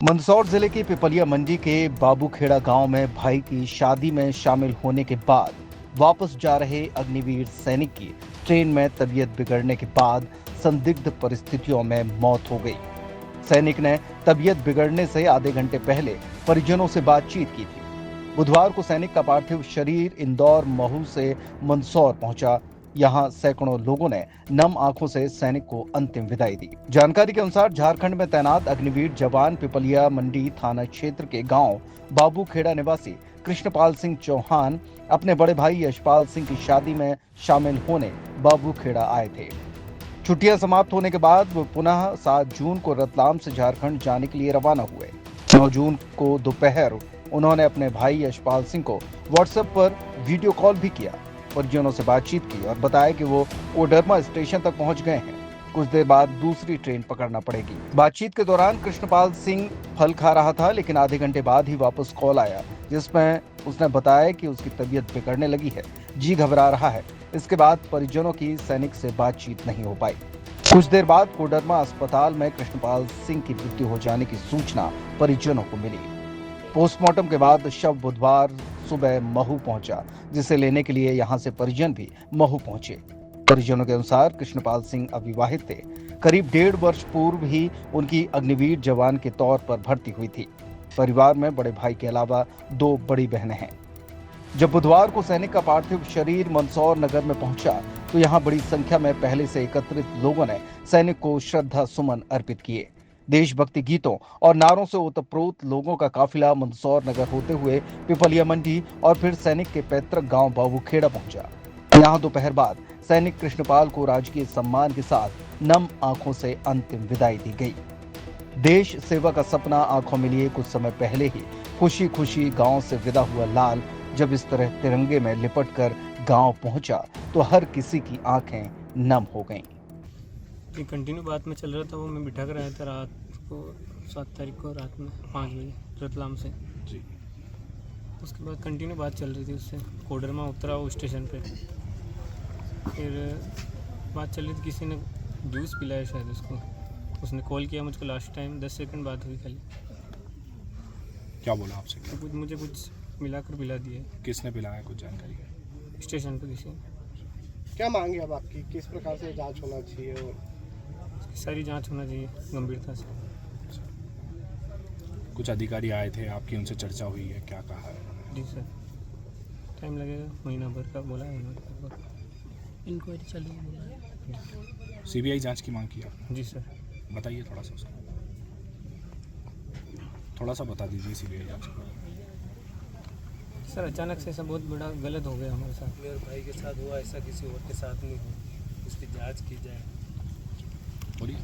मंदसौर जिले की पिपलिया मंडी के बाबूखेड़ा गांव में भाई की शादी में शामिल होने के बाद वापस जा रहे अग्निवीर सैनिक की ट्रेन में तबीयत बिगड़ने के बाद संदिग्ध परिस्थितियों में मौत हो गई। सैनिक ने तबीयत बिगड़ने से आधे घंटे पहले परिजनों से बातचीत की थी। बुधवार को सैनिक का पार्थिव शरीर इंदौर महू से मंदसौर पहुंचा। यहां सैकड़ों लोगों ने नम आंखों से सैनिक को अंतिम विदाई दी। जानकारी के अनुसार झारखंड में तैनात अग्निवीर जवान पिपलिया मंडी थाना क्षेत्र के गांव बाबूखेड़ा निवासी कृष्णपाल सिंह चौहान अपने बड़े भाई यशपाल सिंह की शादी में शामिल होने बाबूखेड़ा आए थे। छुट्टियां समाप्त होने के बाद वो पुनः 7 जून को रतलाम से झारखंड जाने के लिए रवाना हुए। 9 जून को दोपहर उन्होंने अपने भाई यशपाल सिंह को व्हाट्सएप पर वीडियो कॉल भी किया। परिजनों से बातचीत की और बताया कि वो कोडरमा स्टेशन तक पहुंच गए हैं। कुछ देर बाद दूसरी ट्रेन पकड़ना पड़ेगी। बातचीत के दौरान कृष्णपाल सिंह फल खा रहा था, लेकिन आधे घंटे बाद ही वापस कॉल आया जिसमें उसने बताया कि उसकी तबीयत बिगड़ने लगी है, जी घबरा रहा है। इसके बाद परिजनों की सैनिक से बातचीत नहीं हो पाई। कुछ देर बाद कोडरमा अस्पताल में कृष्णपाल सिंह की मृत्यु हो जाने की सूचना परिजनों को मिली। पोस्टमार्टम के बाद शव बुधवार सुबह महू पहुंचा, जिसे लेने के लिए यहां से परिजन भी महू पहुंचे। परिजनों के अनुसार कृष्णपाल सिंह अविवाहित थे। करीब 1.5 वर्ष पूर्व ही उनकी अग्निवीर जवान के तौर पर भर्ती हुई थी। परिवार में बड़े भाई के अलावा 2 बड़ी बहनें हैं। जब बुधवार को सैनिक का पार्थिव शरीर मंदसौर नगर में पहुंचा तो यहां बड़ी संख्या में पहले से एकत्रित लोगों ने सैनिक को श्रद्धा सुमन अर्पित किए। देशभक्ति गीतों और नारों से ओतप्रोत लोगों का काफिला मंदसौर नगर होते हुए पिपलिया मंडी और फिर सैनिक के पैतृक गांव बाबूखेड़ा पहुंचा। यहां दोपहर बाद सैनिक कृष्णपाल को राजकीय सम्मान के साथ नम आंखों से अंतिम विदाई दी गई। देश सेवा का सपना आंखों में लिए कुछ समय पहले ही खुशी खुशी गांव से विदा हुआ लाल जब इस तरह तिरंगे में लिपटकर गांव पहुंचा तो हर किसी की आंखें नम हो गईं। ये कंटिन्यू बात में चल रहा था। वो मैं बिठा कर आया था रात को 7 तारीख को रात में 5 बजे रतलाम से जी। उसके बाद कंटिन्यू बात चल रही थी उससे। कोडरमा उतरा वो स्टेशन पे, फिर बात चल रही थी। किसी ने जूस पिलाया शायद उसको। उसने कॉल किया मुझको लास्ट टाइम, 10 सेकंड बात हुई खाली। क्या बोला आपसे? तो कुछ मुझे कुछ मिलाकर पिला दिए। किसने पिलाया, कुछ जानकारी है? स्टेशन पे किसी ने। क्या मांगे अब आपकी, किस प्रकार से जांच होना चाहिए और सारी जांच होना चाहिए गंभीरता से। कुछ अधिकारी आए थे आपकी, उनसे चर्चा हुई है, क्या कहा है उन्होंने? जी सर, टाइम लगेगा, महीना भर का बोला है उन्होंने। इंक्वायरी चल रही है। सीबीआई जांच की मांग की आपने? जी सर। बताइए थोड़ा सा उसको, थोड़ा सा बता दीजिए सीबीआई जांच का। सर अचानक से ऐसा बहुत बड़ा गलत हो गया हमारे साथ। मेरे भाई के साथ हुआ, ऐसा किसी और के साथ नहीं हुआ। इसकी जांच की जाए। बोलिए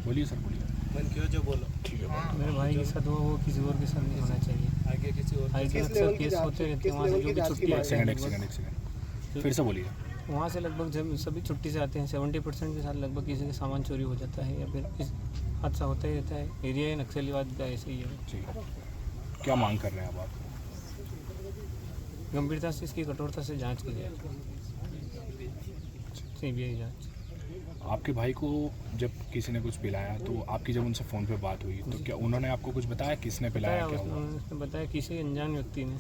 बोलिए सर, बोलिए। मन क्यों जो बोलो। ठीक है। मेरे भाई के साथ हुआ, वो किसी और के साथ नहीं होना चाहिए। आगे किसी और आगे अक्सर केस होते रहते हैं वहाँ से, जो भी छुट्टी एक आते हैं सेकंड फिर से बोलिए। वहाँ से लगभग जब सभी छुट्टी से आते हैं 70% के साथ लगभग किसी का सामान चोरी हो जाता है या फिर किस हादसा होता ही रहता है। एरिया नक्सलीवाद का ऐसे ही है। जी, क्या मांग कर रहे हैं अब आप? गंभीरता से इसकी कठोरता से जांच की जाए, सीबीआई जांच। आपके भाई को जब किसी ने कुछ पिलाया तो आपकी जब उनसे फ़ोन पे बात हुई तो क्या उन्होंने आपको कुछ बताया, किसने पिलाया, क्या हुआ? उसने बताया किसी अनजान व्यक्ति ने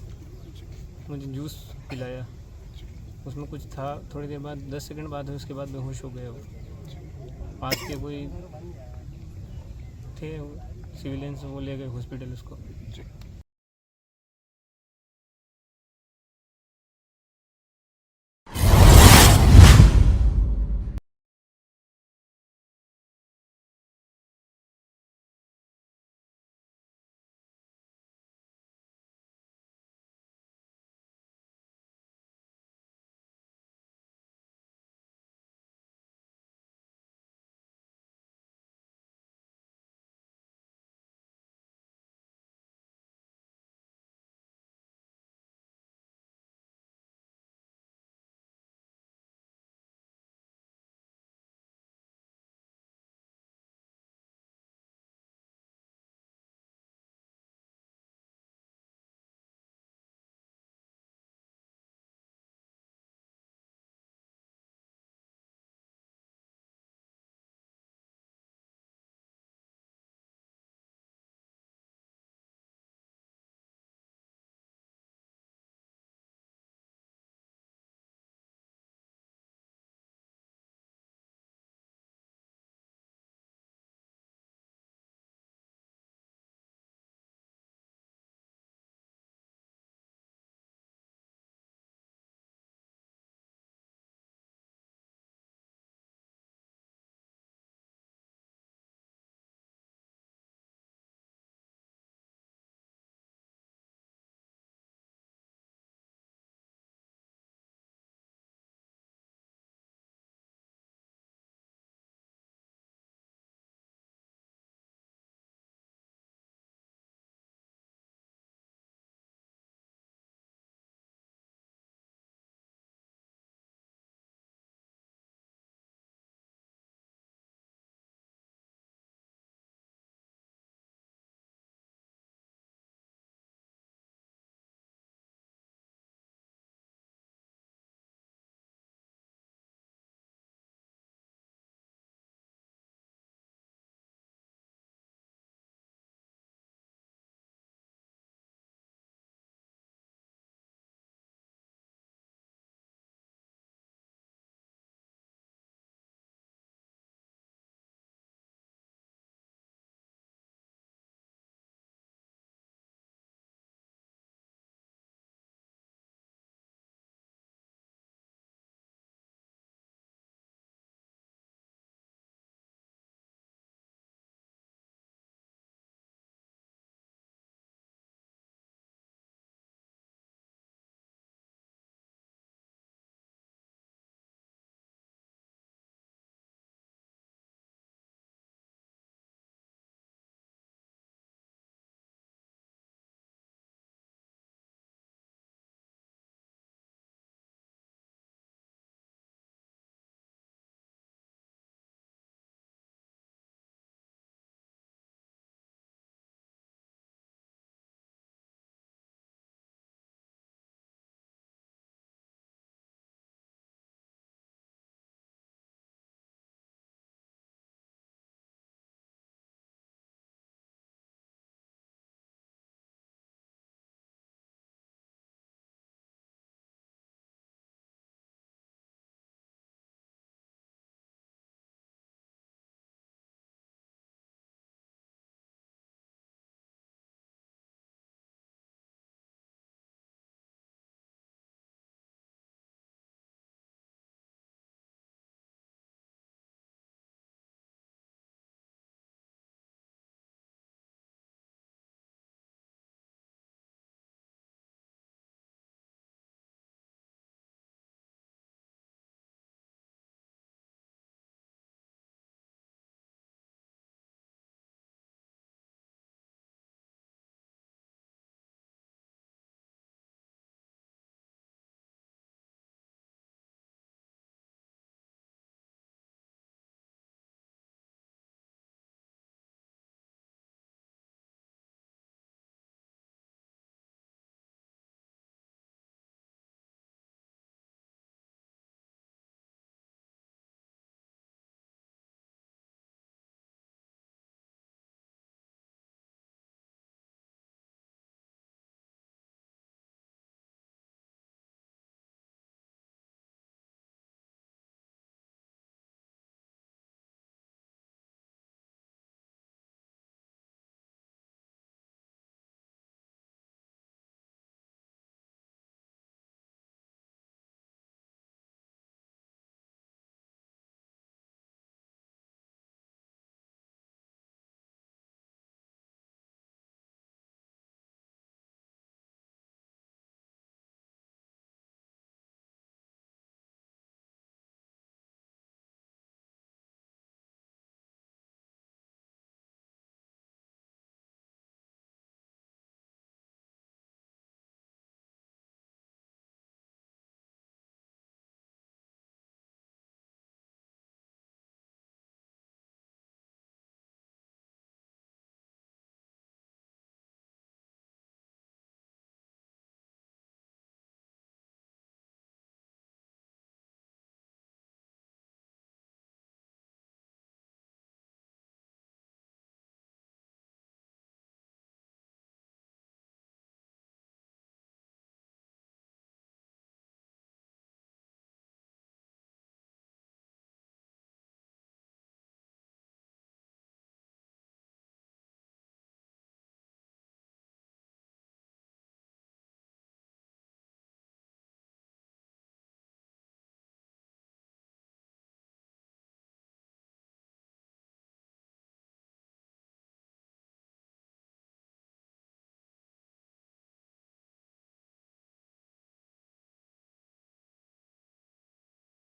मुझे जूस पिलाया। उसमें कुछ था। थोड़ी देर बाद 10 सेकंड बाद हुई, उसके बाद बेहोश हो गए। वो पास के कोई थे सिविलियंस, वो ले गए हॉस्पिटल उसको। जी।